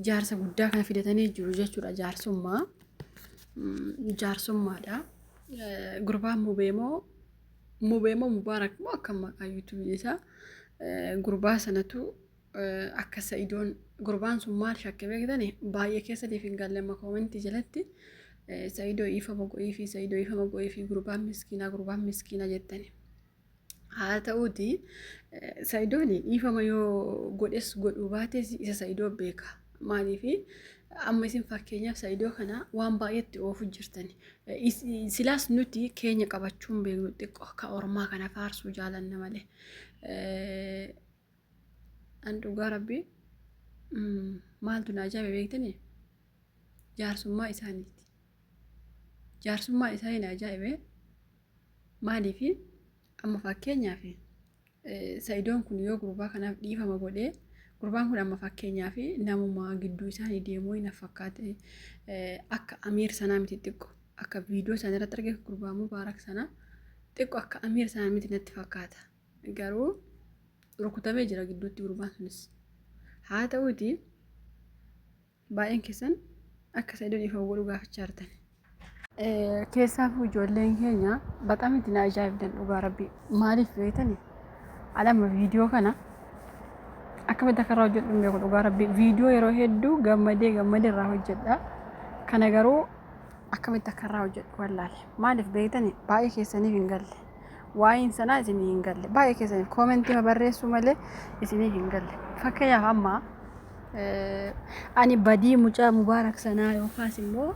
jaarsa guddaa kana fidatanii jiru jechuudha. Jaarsummaadha. Gurbaan mubeemoo mubaarak moo akkam maqaa yuutuubii isaa gurbaa sanatu akka Sa'idoon gurbaan sun maal shakke beektani baay'ee keessaniif hin galle koomentii jalatti Sa'idoo ifama go'ii fi gurbaan miskiina jettani. Haa ta'uuti Sa'idoon ifama yoo godhes godhuu baates isa Sa'idoo beeka. Maaliifi amma isin fakkeenyaaf Sa'idoo kana waan baay'eetti oofu jirtani. Silaas nuti keenya qabachuun beeknu xiqqoo ka ormaa kana faarsuu jaalanna malee. An dhugaa rabbii maaltu na ajaa'ibe beektanii? Jaarsummaa isaaniiti. Jaarsummaa isaanii na ajaa'ibe maaliifi amma fakkeenyaaf Sa'idoon kun yoo gurbaa kanaaf dhiifama godhee gurbaan kun amma fakkeenyaaf namuma gidduu isaanii deemuu hin fakkaate akka Amiir sanaa miti xiqqoo akka viidiyoo isaanii irratti arge gurbaa Mubaarak sana xiqqoo akka Amiir sanaa miti natti fakkaata. Garuu rukutamee jira gidduutti gurbaan sunis. Haa ta'uuti baay'een keessan akka Sa'idoon ifama godhuu gaafachaa jirtan. Keessaafuu ijoolleen keenya baqaa miti na ajaa'ibdan dhugaa rabbii maaliif beektanii? Alama viidiyoo kana akkamitti akka irraa hojjedhu beeku dhugaa rabbii viidiyoo yeroo hedduu gammadee irraa hojjedha. Kana garuu akkamitti akka irraa hojjedhu wallaale maaliif beektanii? Baay'ee keessaniif hin galle. Waa'een sanaa isinii hin galle. Baay'ee keessaniif koomentii barreessuu malee isinii hin galle. Fakkeenyaaf amma ani badii mucaa Mubaarak sanaa yookaas immoo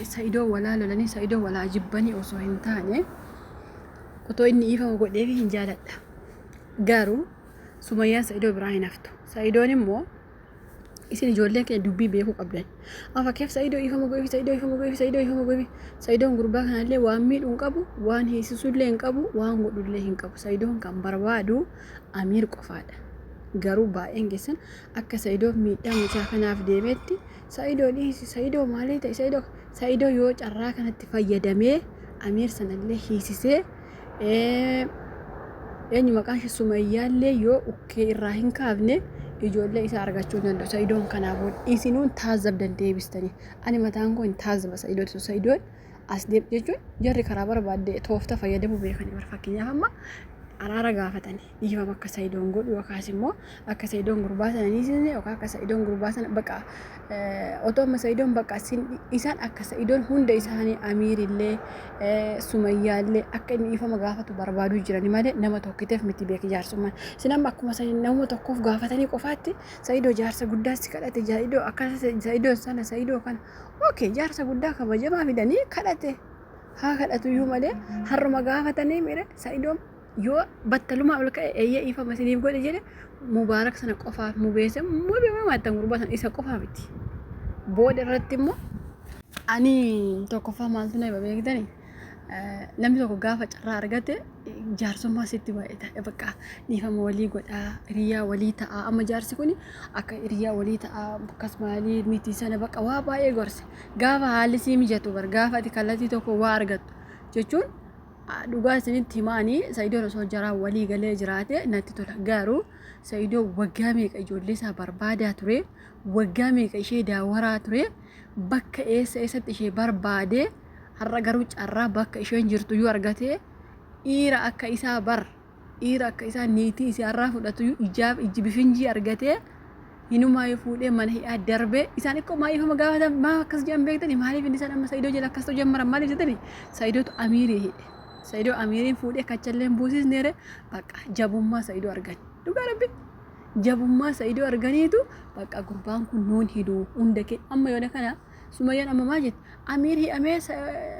Sa'idoo walaa lolanii Sa'idoo walaa jibbanii osoo hin taane otoo inni ifama godheefi hin jaaladha. Garuu Sumayyaan Sa'idoo biraa hin haftu. Sa'idoon immoo isin ijoolleen keenya dubbii beekuu qabdan. Fakkeef Sa'idoo ifama godheefi Sa'idoon gurbaa kanallee waan miidhuu hin qabu, waan hiisisullee hin qabu, waan godhullee hin qabu. Sa'idoon kan barbaadu Amiir qofaadha. Garuu baay'een keessan akka Sa'idoon miidhaa mucaa kanaaf deemetti Sa'idoo dhiisi, Sa'idoo maalii ta'e Sa'idoo yoo carraa kanatti fayyadamee Amiir sanallee hiisisee eenyu maqaan ishee Sumayyaallee yoo ukkee irraa hin kaafne ijoollee isaa argachuu danda'u. Sa'idoon kanaafuu isinuun taazabdan deebistanii. Ani mataan koo hin taazaba Sa'idoon as deemu jechuun jarri karaa barbaadde toofta fayyadamuu beekanii fakkeenyaaf amma araara gaafatanii dhiifama akka Sa'idoon godhu yookaas immoo akka Sa'idoon gurbaa sana dhiisne yookaan akka Sa'idoon gurbaa sana baqa otoo amma Sa'idoon baqa isaan akka Sa'idoon hunda isaanii Amiirillee Sumayyaallee akka inni dhiifama gaafatu barbaaduu jirani malee nama tokkiteef miti beeki jaarsummaan. Isin amma akkuma nama tokkoof gaafatanii qofaatti Sa'idoo jaarsa guddaa si kadhate Sa'idoo akkasa Sa'idoo kana okay jaarsa guddaa kabajamaa fidanii kadhate haa kadhatuyyuu malee harruma gaafatanii mire Sa'idoon yoo battaluma ol ka'e eeyyee ifama isiniif godhe jedhe Mubaarak sana qofaaf mubeesse mubeema maattan gurbaa sana isa qofaaf miti. Booda irratti immoo ani tokkoffaa maaltu na hiba beektanii? Namni tokko gaafa carraa argate jaarsummaa sitti baay'ata. Bakka dhiifama walii godhaa, hiriyaa walii ta'aa. Amma jaarsi kun akka hiriyaa walii ta'aa akkasumallee miti sana bakka waa baay'ee gorse. Gaafa haalli sii mijatu gaafa ati kallattii tokko waa argattu jechuun dhugaa isinitti himaanii Sa'idoon osoo jaraa walii galee jiraate natti tola. Garuu Sa'idoon waggaa meeqa ijoollee isaa barbaadaa ture, waggaa meeqa ishee daawwaraa ture, bakka eessatti ishee barbaade har'a garuu carraa bakka isheen jirtu yoo argate dhiira akka isaa niitii isii har'aa fudhatu ijji bifinjii argate hinumaa yoo fuudhee mana hidhaa darbee isaan ikkoo maayifama gaafatan maa akkas jedhan beektanii maaliif inni isaan amma Sa'idoo jala akkas tojammaran maaliif jettanii Sa'idootu Amiirii hidhe. Sa'idoo Amiiriin fuudhee kachalleen buusisneere bakka jabummaa Sa'idoo argani. Dhugaa rabbi jabummaa Sa'idoo arganiitu bakka gurbaan kun nuun hiduu hunda kee amma yoona kana Sumayyaan amma maal jette Amiir hidhamee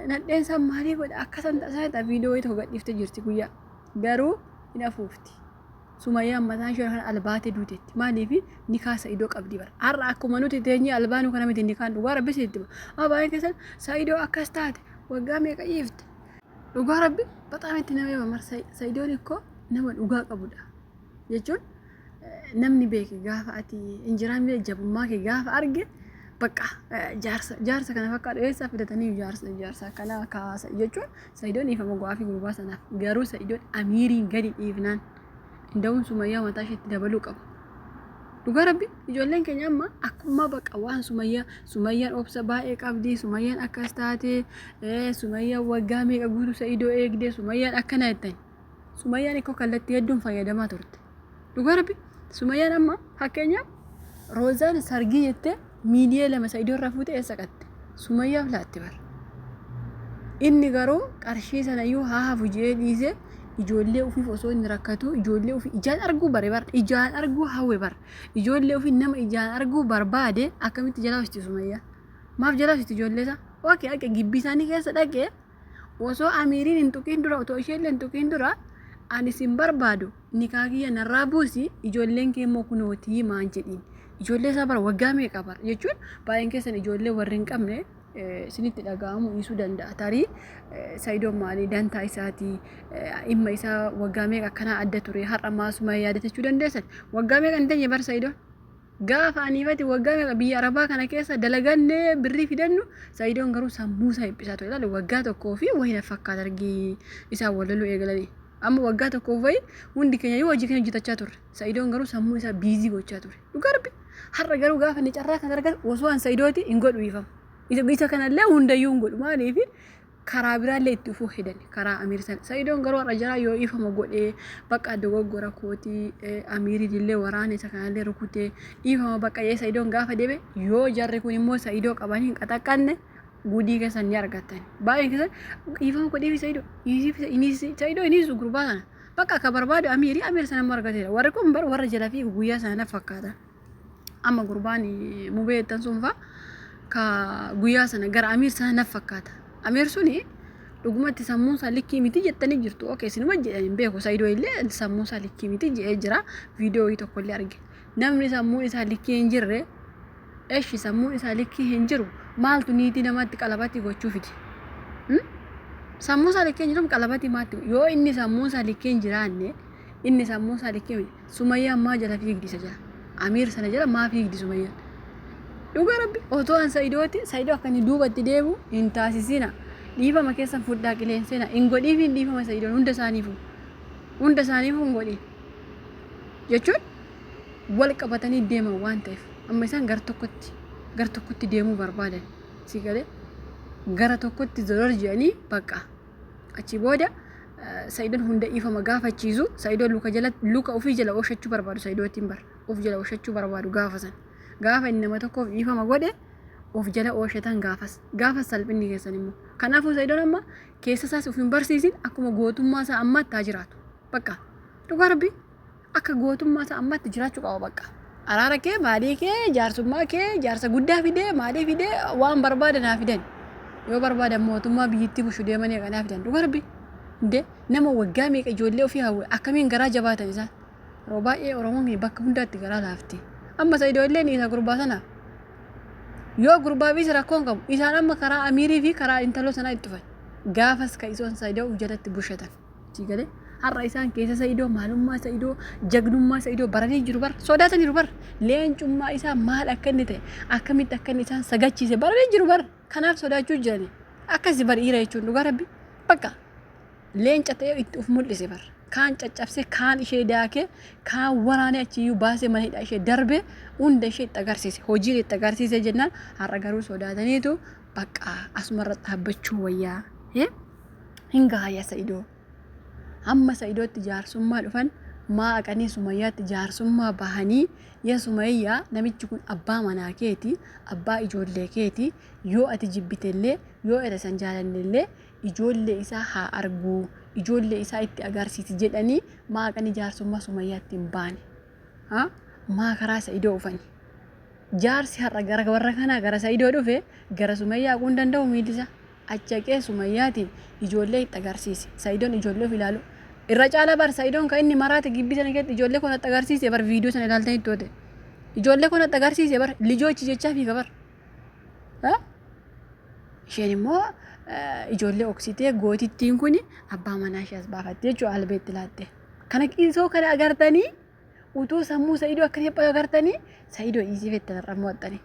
nadheen isaa maalii godha akkasan tasaa viidiyoo tokko gadhiiftee jirti guyyaa garuu hin afuufti. Sumayyaan mataan ishee kana albaatee duuteetti maaliif nikaa Sa'idoo qabdi bara har'a akkuma nuti teenyee albaanuu kana miti nikaan dhugaa rabbi sitti baay'ee keessan Sa'idoo akkas taate waggaa meeqa dhiifte. Dhugaa rabbi bataam itti nama himamar Sa'idoon ikkoo nama dhugaa qabudha jechuun namni beeke gaafa ati injiraan biyya jabummaa kee gaafa arge bakka jaarsa kana fakkaatu eessaa fidatanii jaarsa kana kaasa jechuun Sa'idoon ifama go'aa fi gurbaa sanaaf garuu Sa'idoon Amiiriin gadi dhiifnaan inda'uun Sumayyaa mataa isheetti dabaluu qabu. dhugaa rabbi ijoolleen keenya amma akkuma baqa waan sumayyaan obsa baay'ee qabdi sumayyaan akkas taate sumayyaan waggaa meeqa guutuu Saidoo eegde sumayyaan akkana jettan sumayyaan ikkoo kallattii hedduun fayyadamaa turte dhugaa rabbi sumayyaan amma fakkeenyaaf roozaan sargii jettee miiliyoona 2 Saidoo irraa fuute eessa qatte sumayyaaf laatti bara inni garuu qarshii sanayyuu haafu jee dhiise ijoollee ofii osoo inni rakkatu ijoollee ofii ijaan arguu bare bar ijaan arguu hawwe bar ijoollee ofii nama ijaan arguu barbaade akkamitti jalaa hosti sumayyaa maaf jalaa hosti ijoollee isaa okay akka gibbii isaanii keessa dhaqee osoo amiiriin hin tuqiin dura otoo isheellee hin tuqiin dura ani sin barbaadu nikaa kiyya narraa buusi ijoolleen kee immoo kunootii maan jedhiin ijoollee isaa bara waggaa meeqa bara jechuun baay'een keessan ijoollee warri hin qabne sinitti dhaga'amu dhiisuu danda'a tarii Saidoo maalii dantaa isaatii dhimma isaa waggaa meeqa akkanaa adda ture har'a maasuma yaadatachuu dandeessan waggaa meeqa hin teenye bara Saidoo gaafa aniifati waggaa meeqa biyya arabaa kana keessa dalagannee birrii fidannu Saidoon garuu sammuu isaa hiphisaa ture ilaali waggaa tokkoo fi wayina fakkaata argii isaa walaluu eegalanii amma waggaa tokkoof wayi hundi keenya yoo hojii keenya hojjetachaa turre Saidoon garuu sammuu isaa biizii gochaa ture dhugaa rabbi har'a garuu gaafa ni carraa kan argatu osoo an Saidooti hin godhu ifamu isa kanallee hundayyuu hin godhu maaliif karaa biraallee itti ufuu hidan karaa amiirsan Saidoon garuu har'a jara yoo ifama godhee bakka dogoggora kootii amiiridillee waraana isa kanallee rukutee ifama bakka yee Saidoon gaafa deebe yoo jarri kun immoo Saidoo qabanii hin qaxaqqanne gudii keessan ni argattan baay'een keessan ifama godhee fi Saidoo inis gurbaa sana bakka akka barbaadu amiir sana immoo argateera warri kun warra jala fi guyyaa sana fakkaata amma gurbaan mubeettan sunfaa ka guyyaa sana gara amiir sana fakkaata amiir suni dhugumatti sammuun isaa likkii miti jettanii jirtu okay sinuma jedhanii beeku Saidoo illee sammuun isaa likkii miti jedhee jira viidiyoo tokko illee arge namni sammuun isaa likkii hin jirre eeshi sammuun isaa likkii hin jiru maaltu niitii namatti qalabatti gochuu fidi sammuun isaa likkii hin jiru qalabatti maatti yoo inni sammuun isaa likkii hin jiraanne inni sammuun isaa likkii Sumayyaa maa jala fiigdisa jira amiir sana jala maa fiigdi Sumayyaan dhugaa rabbi otoo an Saidooti Saidoo akka inni duubatti deebu hin taasisina dhiifama keessan fudhaa qilleensena hin godhiif hin dhiifama Saidoon hunda isaaniifu hin godhiin jechuun wal qabatanii deeman waan ta'eef amma isaan gara tokkotti deemuu barbaadan si galee gara tokkotti zoror jedhanii bakka achi booda Saidoon hunda dhiifama gaafachiisu Saidoon luka ofii jala ooshachuu barbaadu Saidootiin bar of jala ooshachuu barbaadu gaafa san gaafa inni nama tokkoof dhiifama godhe of jala ooshatan gaafas salphinni keessan immoo kanaafuu Saidoon amma keessa isaas of hin barsiisin akkuma gootummaa isaa ammaatti haa jiraatu bakka dhugaa rabbi akka gootummaa isaa ammaatti jiraachuu qaba bakka araara kee maadii kee jaarsummaa kee jaarsa guddaa fidee maadii fidee waan barbaadan haa fidan yoo barbaadan mootummaa biyyittii bushu deemanii kanaa fidan dhugaa rabbi nama waggaa meeqa ijoollee ofii hawwe akkamiin garaa jabaatan isaan yeroo baay'ee Oromoon bakka hundaatti garaa laafti amma Saidoo illee ni isa gurbaa sana yoo gurbaa fi rakkoon qabu isaan amma karaa amiirii fi karaa intaloo sanaa itti dhufan gaafas ka isoon Saidoo jalatti bushatan sigale har'a isaan keessa Saidoo maalummaa Saidoo jagnummaa Saidoo baranii jiru bar sodaatan jiru bar leencummaa isaa maal akka inni ta'e akkamitti akka inni isaan sagachiise baranii jiru bar kanaaf sodaachuu jiran akkasi bar dhiira jechuun dhugaa rabbi bakka leenca ta'e itti uf mul'ise bar kaan caccabse kaan ishee daake kaan waraanee achiyyuu baasee mana hidhaa ishee darbe hunda ishee itti agarsiise hojii itti agarsiise jennaan har'a garuu sodaataniitu bakka asumarra dhaabbachuu wayyaa hin gaaya Saidoo amma Saidootti jaarsummaa dhufan maa aqanii Sumayyaatti jaarsummaa bahanii yaa Sumayyaa namichi kun abbaa manaa keeti abbaa ijoollee keeti yoo ati jibbitellee yoo ati san jaalannellee ijoollee isaa haa arguu ijoollee isaa itti agarsiisi jedhanii maa aqanii jaarsummaa Sumayyaatti hin baane maa karaa Saidoo dhufani jaarsi har'a gara warra kanaa gara Saidoo dhufe gara Sumayyaa haquu hin danda'u miilisa achaqee Sumayyaatiin ijoollee itti agarsiise Saidoon ijoollee of ilaalu irra caala bar Saidoon kan inni maraate gibbii sana keessatti ijoollee kun itti agarsiise bar viidiyoo sana ilaaltanii toote ijoollee kun itti agarsiise bar lijoochi jechaa fi gabar isheen immoo ijoollee oksitee gootittiin kun abbaa manaa ishee as baafattee jechuudha albeetti laatte kana qiisoo kana agartanii utuu sammuu Saidoo akka dhiphaa agartanii Saidoo dhiisii fette irra mo'attanii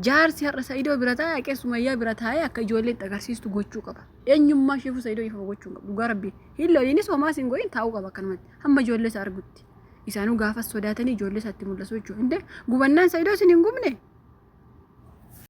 jaarsi har'a Saidoo bira taa'ee haqee Sumayyaa bira taa'ee akka ijoollee itti agarsiistu gochuu qaba eenyummaa isheefu Saidoo ifa gochuu qaba dhugaa rabbi hin looliinis homaas hin go'iin taa'uu qaba akkanumatti hamma ijoollee isaa argutti isaanuu gaafa sodaatanii ijoollee isaatti mul'isu jechuudha. Gubannaan Saayidoo isin hin gubne